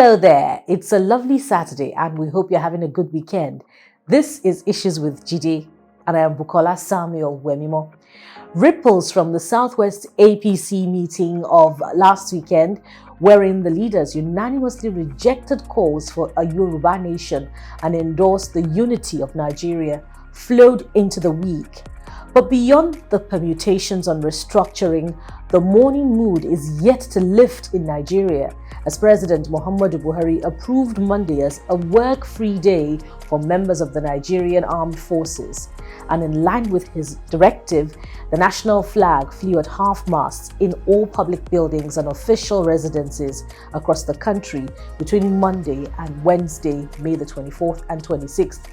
Hello there, it's a lovely Saturday and we hope you're having a good weekend. This is Issues with Jide and I am Bukola Samuel Wemimo. Ripples from the Southwest APC meeting of last weekend, wherein the leaders unanimously rejected calls for a Yoruba nation and endorsed the unity of Nigeria, flowed into the week. But beyond the permutations on restructuring, the morning mood is yet to lift in Nigeria as President Muhammadu Buhari approved Monday as a work-free day for members of the Nigerian Armed Forces. And in line with his directive, the national flag flew at half-mast in all public buildings and official residences across the country between Monday and Wednesday, May the 24th and 26th.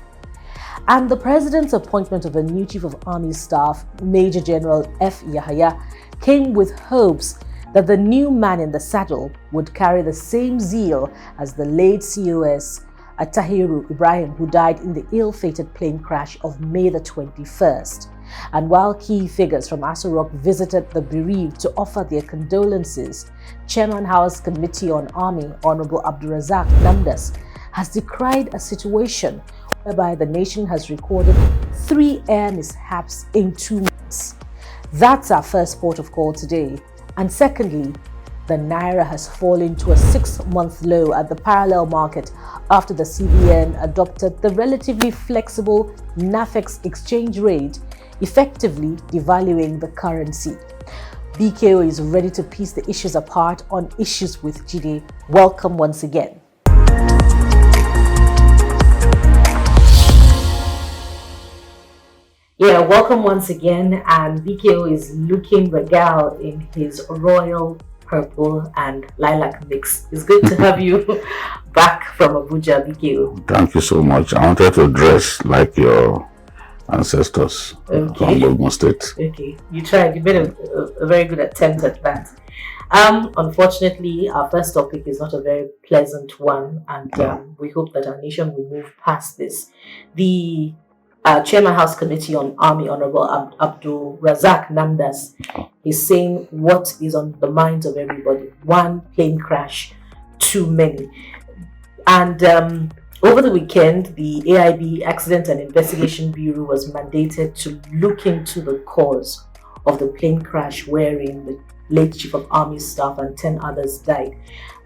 And the president's appointment of a new Chief of Army Staff, Major General F. Yahaya, came with hopes that the new man in the saddle would carry the same zeal as the late COS Attahiru Ibrahim, who died in the ill-fated plane crash of May the 21st. And while key figures from Aso Rock visited the bereaved to offer their condolences, Chairman House Committee on Army, Honorable Abdul-Rasak Namdas, has decried a situation whereby the nation has recorded 3 air mishaps in 2 months. That's our first port of call today. And secondly, the Naira has fallen to a 6-month low at the parallel market after the CBN adopted the relatively flexible Nafex exchange rate, effectively devaluing the currency. BKO is ready to piece the issues apart on Issues with Jide. Welcome once again. Yeah, welcome once again, and BKO is looking regal in his royal purple and lilac mix. It's good to have you back from Abuja, BKO. Thank you so much. I wanted to dress like your ancestors from Ogun State. Okay, you tried. You made a very good attempt at that. Unfortunately, our first topic is not a very pleasant one, and we hope that our nation will move past this. The Chairman House Committee on Army, Honorable Abdul-Rasak Namdas, is saying what is on the minds of everybody. 1 plane crash too many. And over the weekend, the AIB Accident and Investigation Bureau was mandated to look into the cause of the plane crash wherein the late Chief of Army Staff and 10 others died.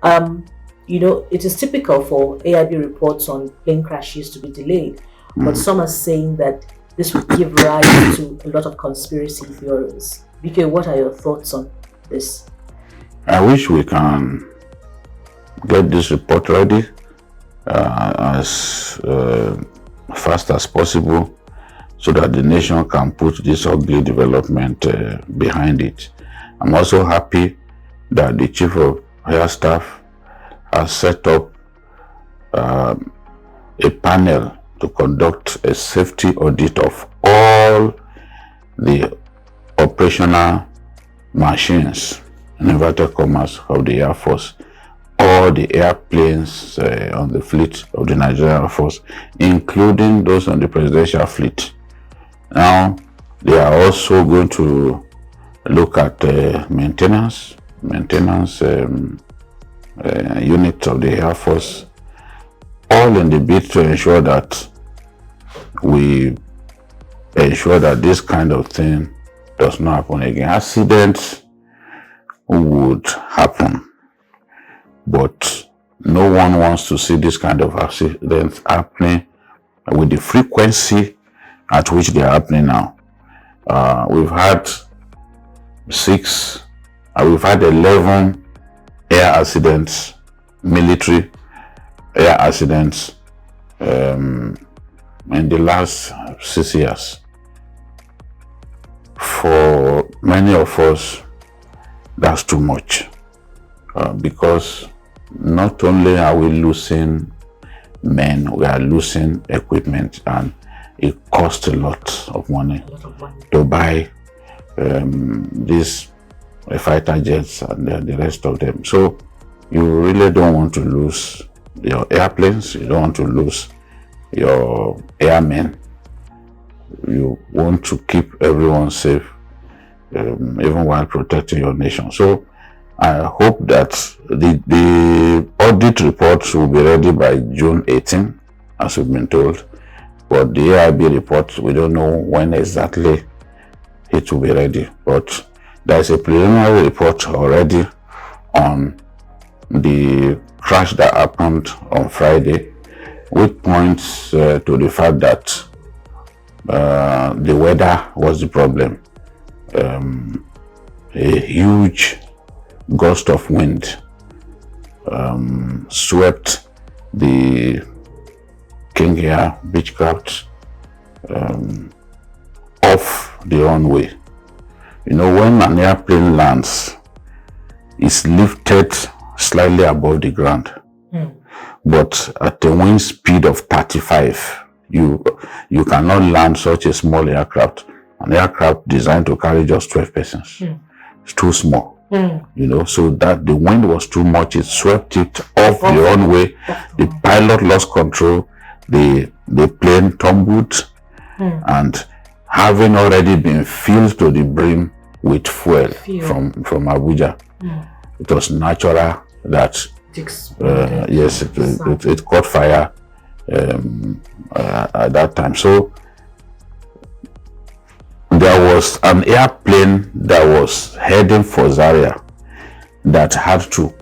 It is typical for AIB reports on plane crashes to be delayed. But some are saying that this would give rise to a lot of conspiracy theories. BK, what are your thoughts on this? I wish we can get this report ready as fast as possible so that the nation can put this ugly development behind it. I'm also happy that the Chief of Air Staff has set up a panel to conduct a safety audit of all the operational machines, in inverted commas, of the Air Force, all the airplanes on the fleet of the Nigerian Air Force, including those on the presidential fleet. Now, they are also going to look at maintenance units of the Air Force, all in the bid to ensure that we ensure that this kind of thing does not happen again. Accidents would happen, but no one wants to see this kind of accidents happening with the frequency at which they are happening now. We've had 11 air accidents, military air accidents in the last 6 years. For many of us, that's too much because not only are we losing men, we are losing equipment, and it costs a lot of money to buy these fighter jets and the rest of them. So you really don't want to lose your airplanes, you don't want to lose your airmen. You want to keep everyone safe, even while protecting your nation. So I hope that the audit report will be ready by June 18, as we've been told. But the AIB report, we don't know when exactly it will be ready. But there's a preliminary report already on the crash that happened on Friday, which points to the fact that the weather was the problem. A huge gust of wind swept the King Air Beechcraft off the runway. You know, when an airplane lands, it's lifted slightly above the ground. But at a wind speed of 35, you cannot land such a small aircraft. An aircraft designed to carry just 12 persons. It's too small. You know, so that the wind was too much. It swept it off the runway. The pilot lost control. The plane tumbled, and having already been filled to the brim with fuel from Abuja, it was natural that yes, it caught fire at that time. So there was an airplane that was heading for Zaria that had to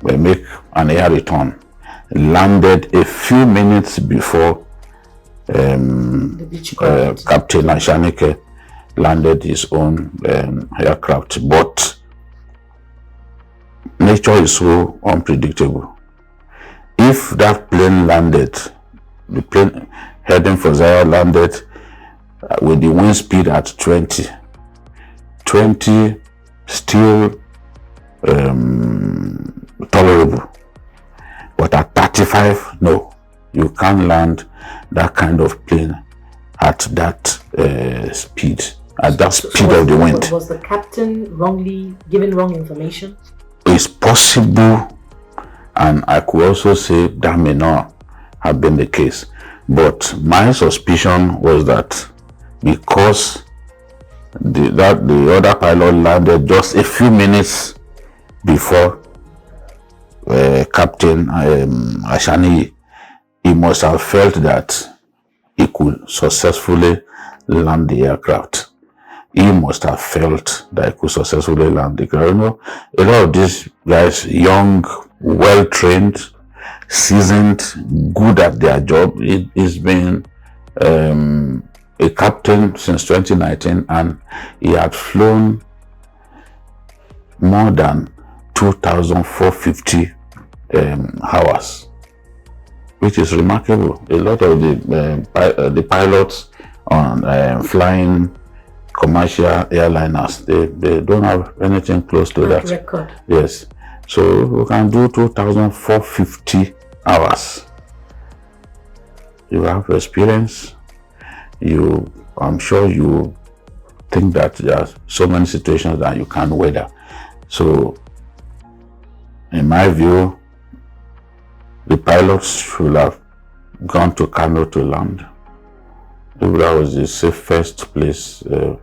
make an air return, landed a few minutes before Captain Ashanike landed his own aircraft. But nature is so unpredictable. If that plane landed, the plane heading for Zaria landed with the wind speed at 20 still tolerable, but at 35, no, you can't land that kind of plane at that speed, at that speed of the wind. Was the captain wrongly given wrong information? It's possible, and I could also say that may not have been the case. But my suspicion was that because the other pilot landed just a few minutes before Captain Ashani, he must have felt that he could successfully land the aircraft. He must have felt that he could successfully land the aircraft. You know, a lot of these guys, young, well-trained, seasoned, good at their job. He's been a captain since 2019, and he had flown more than 2,450 hours, which is remarkable. A lot of the pilots on flying commercial airliners, they don't have anything close to that record. Yes, so we can do 2,450 hours. You have experience. I'm sure you think that there are so many situations that you can't weather. So, in my view, the pilots should have gone to Kano to land. If that was the safest place to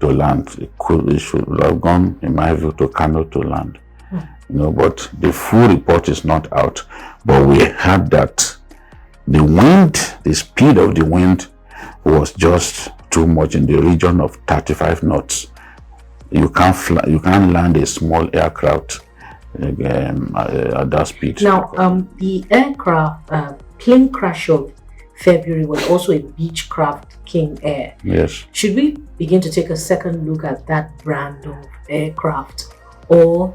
land, it should have gone, in my view, to Kano to land. You know, but the full report is not out. But we heard that the wind, the speed of the wind, was just too much, in the region of 35 knots. You can't land a small aircraft at that speed. Now, the aircraft plane crash of February was also a Beechcraft King Air. Yes. Should we begin to take a second look at that brand of aircraft, or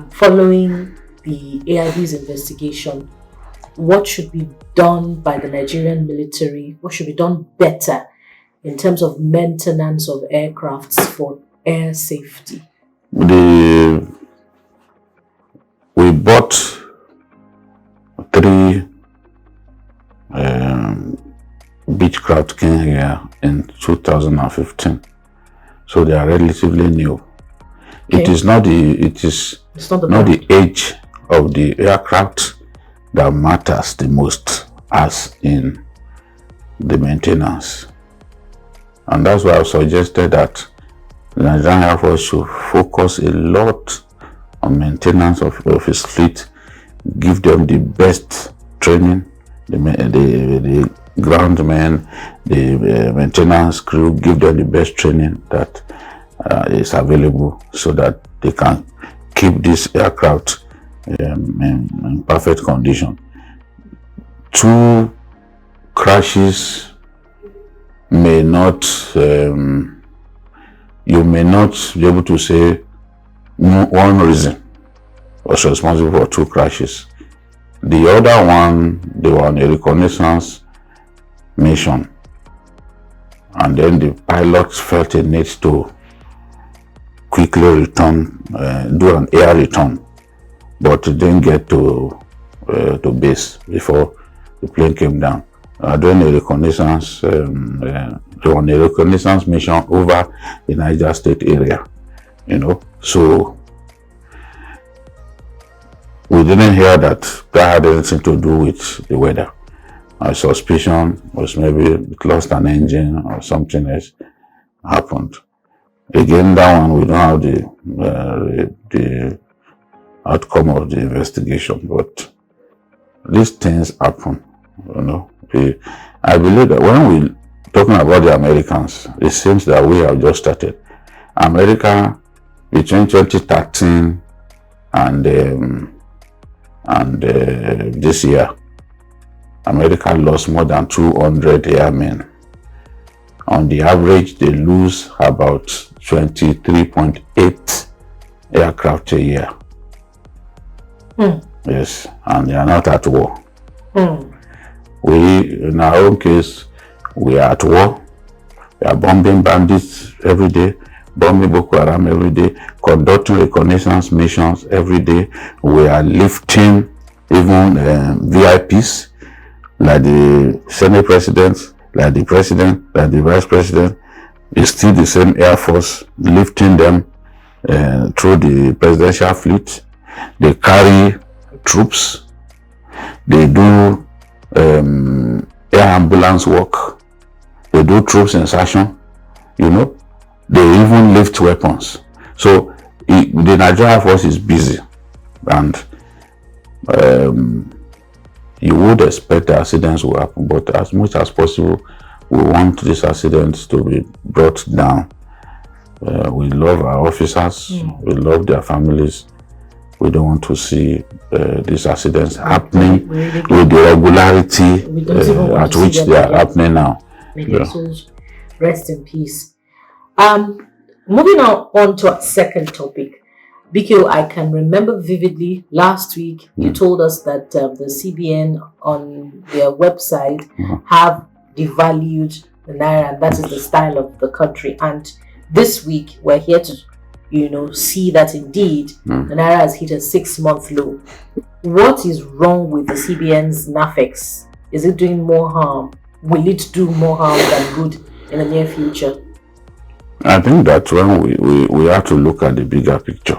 following the AIB's investigation, what should be done by the Nigerian military? What should be done better in terms of maintenance of aircrafts for air safety? We bought 3 Beechcraft King Air in 2015, so they are relatively new. Okay. It is not the age of the aircraft that matters the most, as in the maintenance. And that's why I've suggested that the Nigerian Air Force should focus a lot on maintenance of his fleet, give them the best training, the groundmen, the maintenance crew, give them the best training that is available so that they can keep this aircraft in perfect condition. 2 crashes may not, you may not be able to say one reason was responsible for 2 crashes. The other one, they were on a reconnaissance mission, and then the pilots felt a need to quickly return, do an air return, but didn't get to base before the plane came down. During a reconnaissance, they were on a reconnaissance mission over the Niger State area, so we didn't hear that had anything to do with the weather. My suspicion was maybe it lost an engine or something else happened. Again, that one we don't have the outcome of the investigation, but these things happen, I believe that when we talking about the Americans, it seems that we have just started. America, between 2013 and this year, America lost more than 200 airmen. On the average, they lose about 23.8 aircraft a year. Yes, and they are not at war. We, in our own case, we are at war. We are bombing bandits every day, bombing Boko Haram every day, conducting reconnaissance missions every day. We are lifting even VIPs, like the Senate President, like the President, like the Vice President. It's still the same Air Force lifting them through the presidential fleet. They carry troops. They do air ambulance work. They do troops insertion. They even lift weapons. So the Nigerian Force is busy, and you would expect the accidents will happen, but as much as possible, we want these accidents to be brought down. We love our officers. We love their families. We don't want to see these accidents happening with the regularity at which they are happening now. Rest in peace. Moving on to our second topic. BQ, I can remember vividly last week you told us that the CBN on their website have devalued the Naira, and that is the style of the country. And this week we're here to see that indeed the Naira has hit a 6-month low. What is wrong with the CBN's Nafex? Is it doing more harm? Will it do more harm than good in the near future? I think that when we have to look at the bigger picture.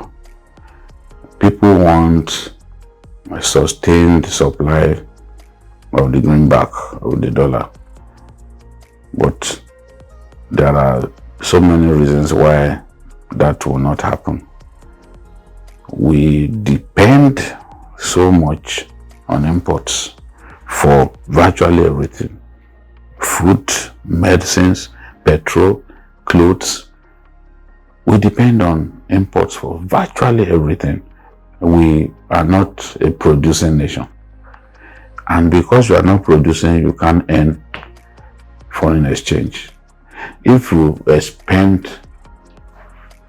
People want a sustained supply of the greenback of the dollar. But there are so many reasons why that will not happen. We depend so much on imports for virtually everything. Food, medicines, petrol, clothes. We depend on imports for virtually everything. We are not a producing nation. And because you are not producing, you can't earn foreign exchange. If you spend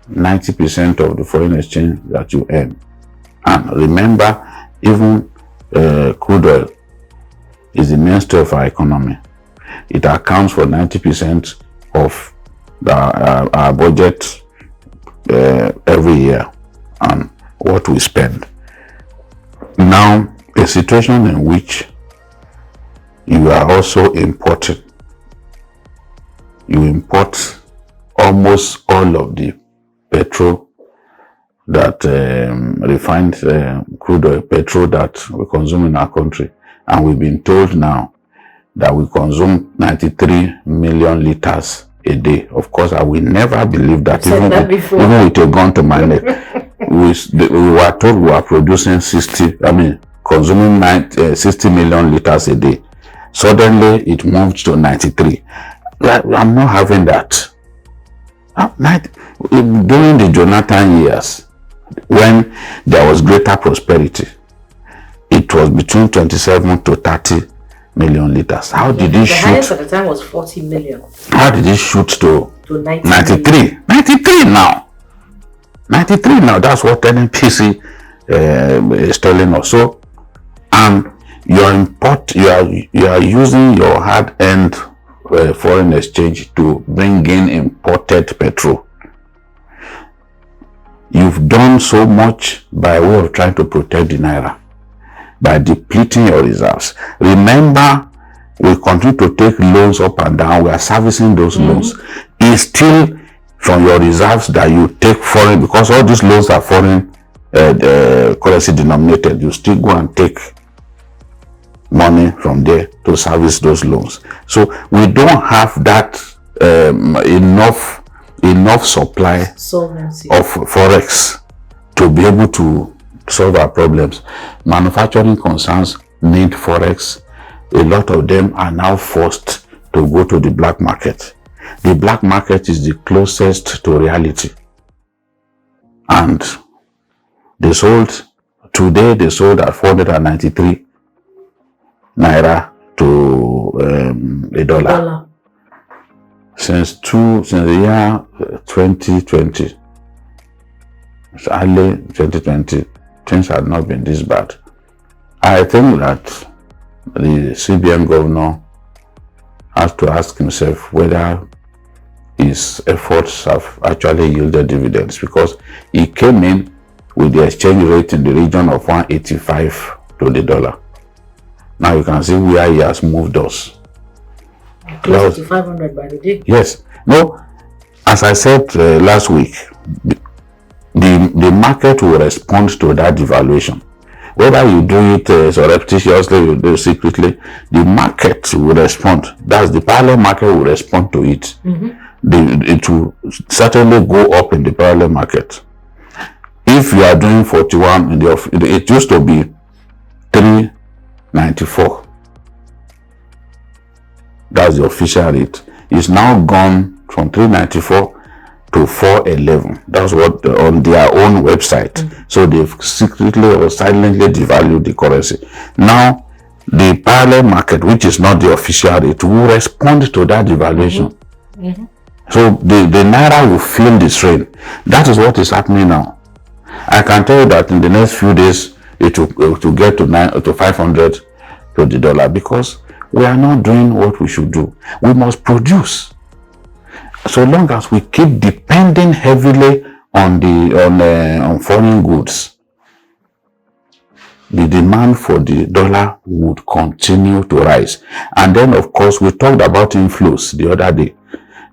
90% of the foreign exchange that you earn, and remember, even crude oil is the mainstay of our economy. It accounts for 90% of our budget every year and what we spend. Now, a situation in which you are also importing. You import almost all of the petrol that refined crude oil, petrol that we consume in our country. And we've been told now that we consume 93 million liters a day. Of course, I will never believe that, even with a gun to my neck. we were told we were producing 60 million liters a day. Suddenly it moved to 93. I'm not having that. During the Jonathan years, when there was greater prosperity, it was between 27 to 30 million liters. How did it shoot? The highest at the time was 40 million. How did it shoot to 93? Million. 93 now. 93 now. That's what NNPC is telling us. So, and you are using your hard-earned foreign exchange to bring in imported petrol. You've done so much by way of trying to protect the Naira, by depleting your reserves. Remember, we continue to take loans up and down. We are servicing those loans. It's still from your reserves that you take foreign, because all these loans are foreign currency denominated. You still go and take money from there to service those loans. So we don't have that enough supply Solvency of forex to be able to solve our problems. Manufacturing concerns need forex. A lot of them are now forced to go to the black market. The black market is the closest to reality. And they sold at 493 Naira to a dollar. Since the year 2020, early 2020, things had not been this bad. I think that the CBN governor has to ask himself whether his efforts have actually yielded dividends, because he came in with the exchange rate in the region of 185 to the dollar. Now you can see where he has moved us. Close to 500 by the day. Yes. No, as I said last week, the market will respond to that devaluation. Whether you do it surreptitiously, you do it secretly, the market will respond. That's the parallel market will respond to it. It will certainly go up in the parallel market. If you are doing 41, it used to be 394. That's the official rate. It's now gone from 394 to 411. That's what on their own website. So they've secretly or silently devalued the currency. Now, the parallel market, which is not the official rate, will respond to that devaluation. So the Naira will feel the strain. That is what is happening now. I can tell you that in the next few days, it will get to 500 to the dollar, because we are not doing what we should do. We must produce. So long as we keep depending heavily on foreign goods, the demand for the dollar would continue to rise. And then, of course, we talked about inflows the other day.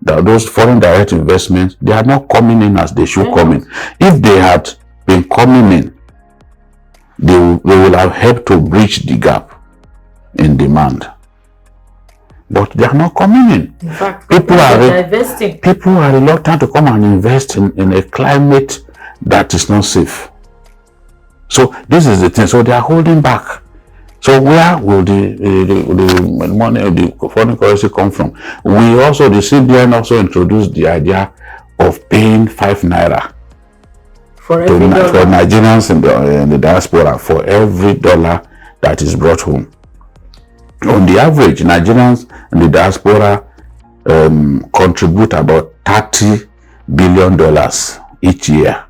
That those foreign direct investments, they are not coming in as they should come in. If they had been coming in, they will have helped to bridge the gap in demand. But they are not coming in. In fact, people are investing. People are reluctant to come and invest in a climate that is not safe. So this is the thing. So they are holding back. So where will the money, the foreign currency come from? The CBN also introduced the idea of paying 5 Naira for Nigerians in the diaspora for every dollar that is brought home. On the average, Nigerians in the diaspora contribute about $30 billion each year.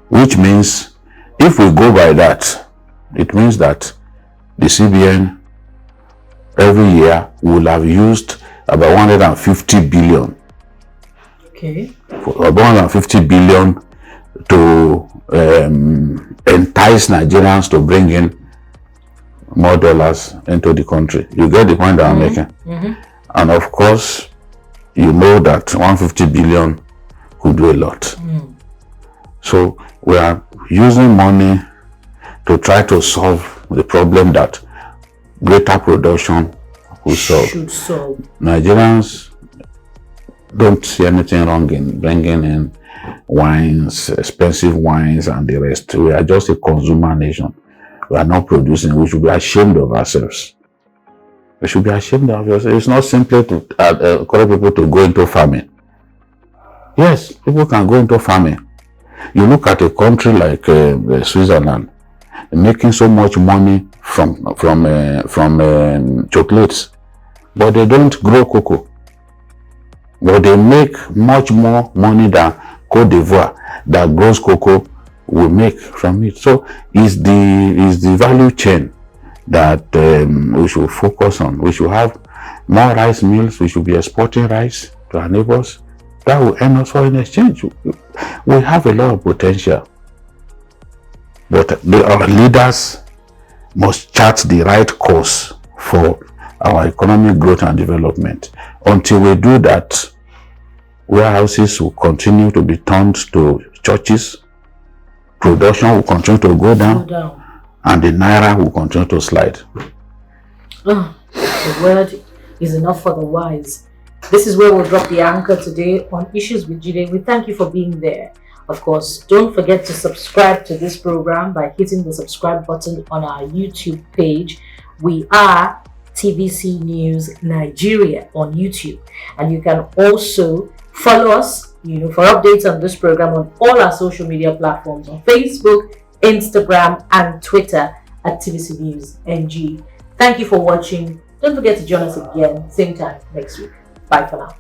Which means, if we go by that, it means that the CBN every year will have used about 150 billion. Okay. About 150 billion to entice Nigerians to bring in more dollars into the country. You get the point that I'm making? And of course, you know that 150 billion could do a lot. So we are using money to try to solve the problem that greater production will solve. Should solve. Nigerians don't see anything wrong in bringing in wines, expensive wines, and the rest. We are just a consumer nation. We are not producing. We should be ashamed of ourselves. We should be ashamed of ourselves. It's not simply to encourage people to go into farming. Yes, people can go into farming. You look at a country like Switzerland, making so much money from chocolates, but they don't grow cocoa. But they make much more money than Cote d'Ivoire that grows cocoa will make from it. So it's the value chain that we should focus on. We should have more rice mills. We should be exporting rice to our neighbors. That will earn us foreign exchange. We have a lot of potential. But our leaders must chart the right course for our economic growth and development. Until we do that, warehouses will continue to be turned to churches, production will continue to go down, and the Naira will continue to slide. The word is enough for the wise. This is where we'll drop the anchor today on Issues with Jide. We thank you for being there. Of course, don't forget to subscribe to this program by hitting the subscribe button on our YouTube page. We are TVC News Nigeria on YouTube, and you can also follow us, for updates on this program on all our social media platforms on Facebook, Instagram, and Twitter at TVC News NG. Thank you for watching. Don't forget to join us again, same time next week. Bye for now.